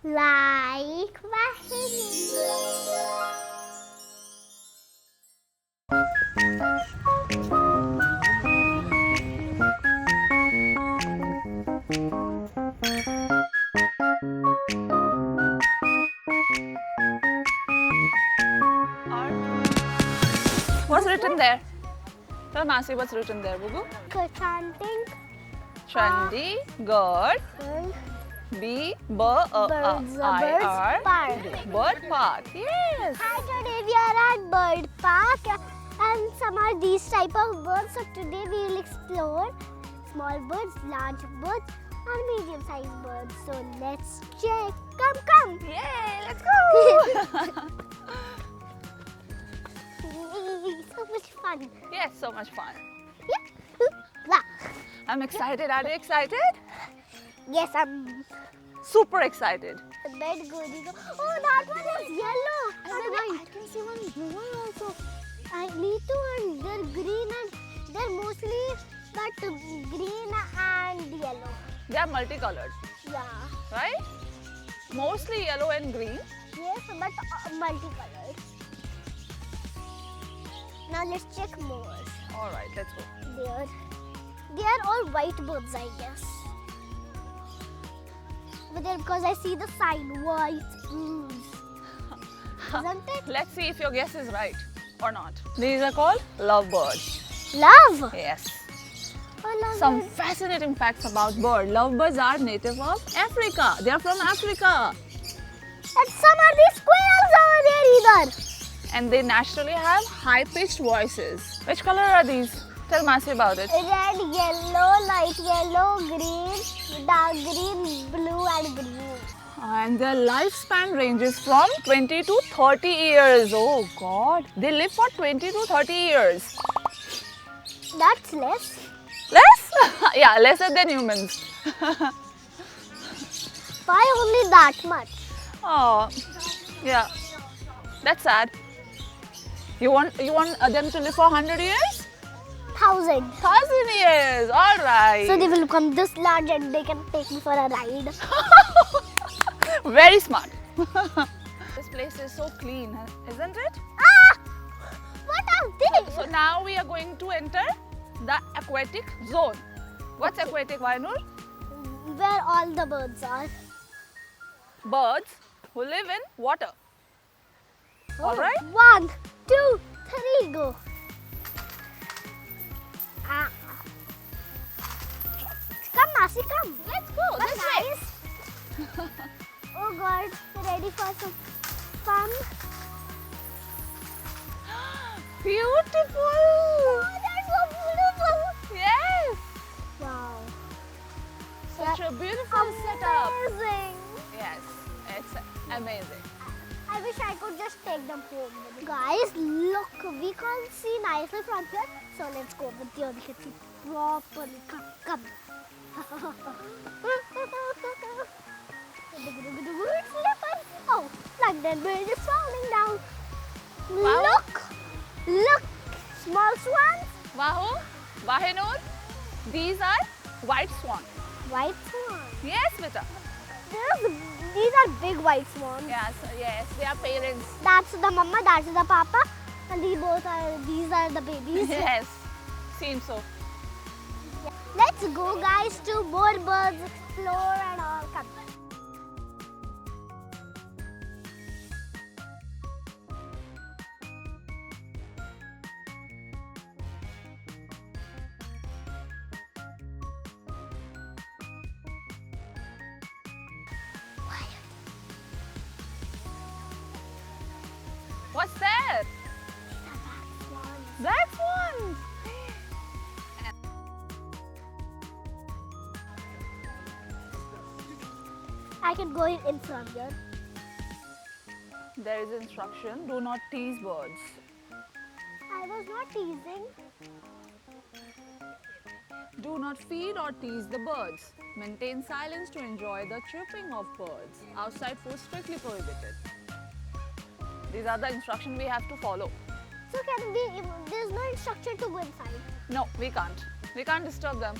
Likewahenoor. What's written there? Tell Massi what's written there, Bubu. Chanting Chandigarh Bird Park. Bird Park. Yes. Hi, today we are at Bird Park and some are these type of birds. So today we will explore small birds, large birds and medium-sized birds. So let's check. Come. Yay, let's go. So much fun. Yes, so much fun. Wow. I'm excited. Are you excited? Yes, I'm Super excited. bed goody. Oh, that one is yellow and white. I can see one blue one also. Me too, and they're green and they're mostly but green and yellow. They are multicolored, Yeah. right? Mostly yellow and green. Yes, but multicolored. Now let's check more. All right, let's go. They are all white birds, I guess. But then because I see the sign white birds. Isn't it? Let's see if your guess is right or not. These are called lovebirds. Love. Yes. Oh, love Some birds. fascinating facts about birds. Lovebirds are native of Africa. They are from Africa. And some are these squirrels over there either. And they naturally have high-pitched voices. Which color are these? Tell Massi about it. Red, yellow, light yellow, green, dark green, blue and green. And their lifespan ranges from 20 to 30 years. Oh God. They live for 20 to 30 years. That's less. Less? Yeah, lesser than humans. Why only that much? Oh, yeah. That's sad. You want them to live for 100 years? 1,000. 1,000 years. All right. So they will become this large and they can take me for a ride. Very smart. This place is so clean, isn't it? Ah! What are these? So now we are going to enter the aquatic zone. What's aquatic, Vainur? Where all the birds are. Birds who live in water. All right. 1, 2, 3, go. Ah. Come, Massi, come. Let's go. But This way. nice. Oh God, ready for some fun? Beautiful. Oh, that's so beautiful. Yes. Wow. Such a beautiful setup. Amazing. Yes, it's amazing. I wish I could just take them home. Guys, look, we can't see nicely from here. So let's go with you. We can see properly. Come. Oh, like that bird is falling down. Wow. Look, small swans, Likewahenoor, these are white swan. white swans. Yes, beta. These are big white swans. Yes, they are parents. That's the mama, that's the papa, and these are the babies. Yes, seems so. Let's go, guys, to more birds, explore and all. Come. What's that? That's one. I can go in from here. There is instruction, do not tease birds. I was not teasing. Do not feed or tease the birds. Maintain silence to enjoy the chirping of birds. Outside food strictly prohibited. These are the instructions we have to follow. So there's no instruction to go inside. No, we can't. We can't disturb them.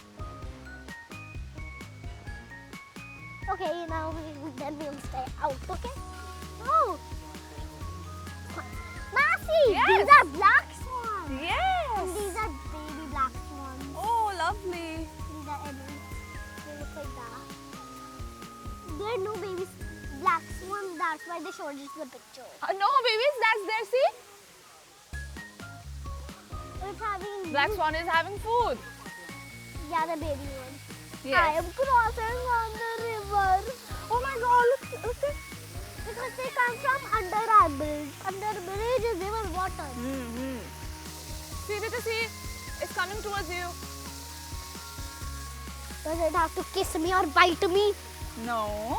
Okay, now then we'll stay out, okay? Oh! Massi! Yes. These are black swans! And Yes. these are baby black swans. Oh, lovely. These are adults. They look like that. There are no babies black swans, that's why they showed us the picture. No, babies, that's there, see? It's having... Black swan is having food. Yeah, the baby one. I Yes. am crossing on the river. Oh my god, look it. Because they come from under our bridge. Under bridge is river water. Mm-hmm. See, Vita, see? It's coming towards you. Does it have to kiss me or bite me? No.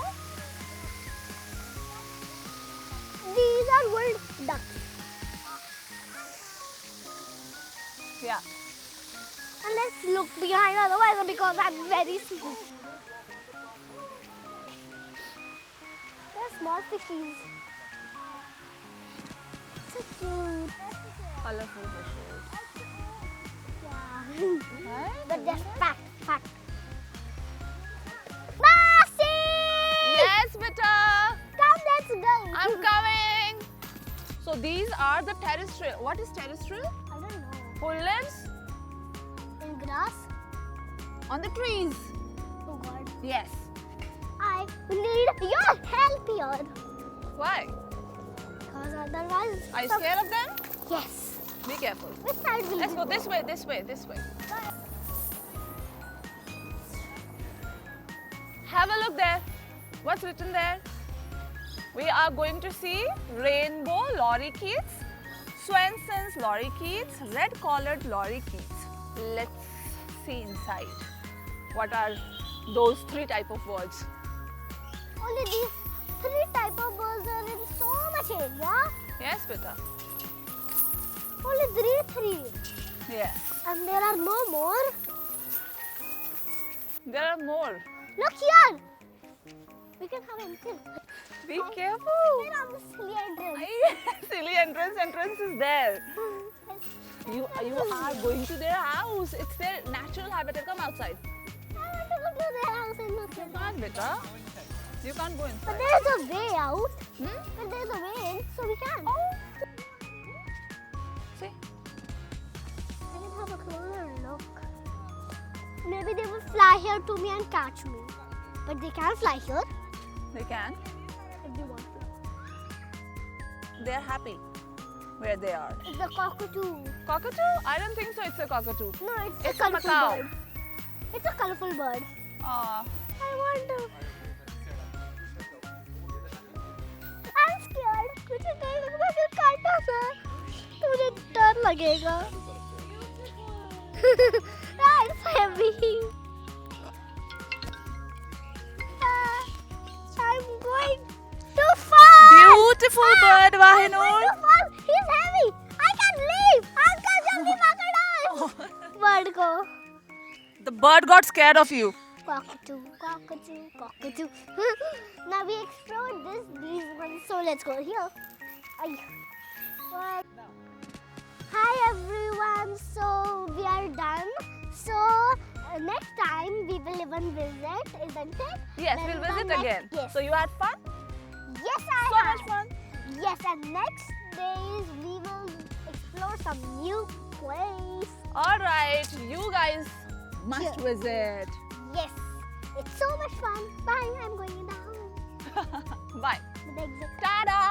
These are wild ducks. Yeah. And let's look behind otherwise because I'm very small. They're small fishies. So cute. Colorful fishes. Yeah. Right? But they're fat. Massi! Yes, Vita. Come, let's go. I'm coming. So these are the terrestrial. What is terrestrial? I don't know. Who lives In grass? on the trees. Oh god. Yes. I need your help here. Why? Because otherwise... Are you scared of them? Yes. Be careful. Which side will Let's we go this way, this way, this way. Have a look there. What's written there? We are going to see rainbow lorikeets, Swenson's lorikeets, red-collared lorikeets. Let's see inside. What are those three type of birds? Only these three type of birds are in so much area. Yes, Pita. Only three. Yes. And there are no more. There are more. Look here. We can have empty. Be careful. We're on the silly entrance. Silly entrance is there. You are going to their house. It's their natural habitat. Come outside. I want to go to their house and look You at can't, Beta. You can't go inside. But there's a way out. Hmm? But there's a way in, so we can. Oh. See? I can have a closer look. Maybe they will fly here to me and catch me. But they can fly here They can. if they want to. They're happy where they are. It's a cockatoo. Cockatoo? I don't think so. It's a cockatoo. No, it's It's a a colorful macaw. bird. It's a colorful bird. Aw. I want to. I'm scared. मुझे डर लग रहा है काटा सा. मुझे डर लगेगा. It's heavy. I'm going too far. Beautiful bird, I'm going Likewahenoor. too far. He's heavy. I can't leave. Uncle, jaldi पकड़ो. Bird को. The bird got scared of you. Cockatoo. Now we explored these ones, so let's go here. Hi everyone, so we are done. So next time we will even visit, isn't it? Yes, Then we'll the visit next- again. Yes. So you had fun? Yes, I So have. much fun. Yes, and next days we will explore some new place. All right, you guys must Yeah. visit. Yes, it's so much fun. Bye, I'm going in the house. Bye. The exit. Ta-da!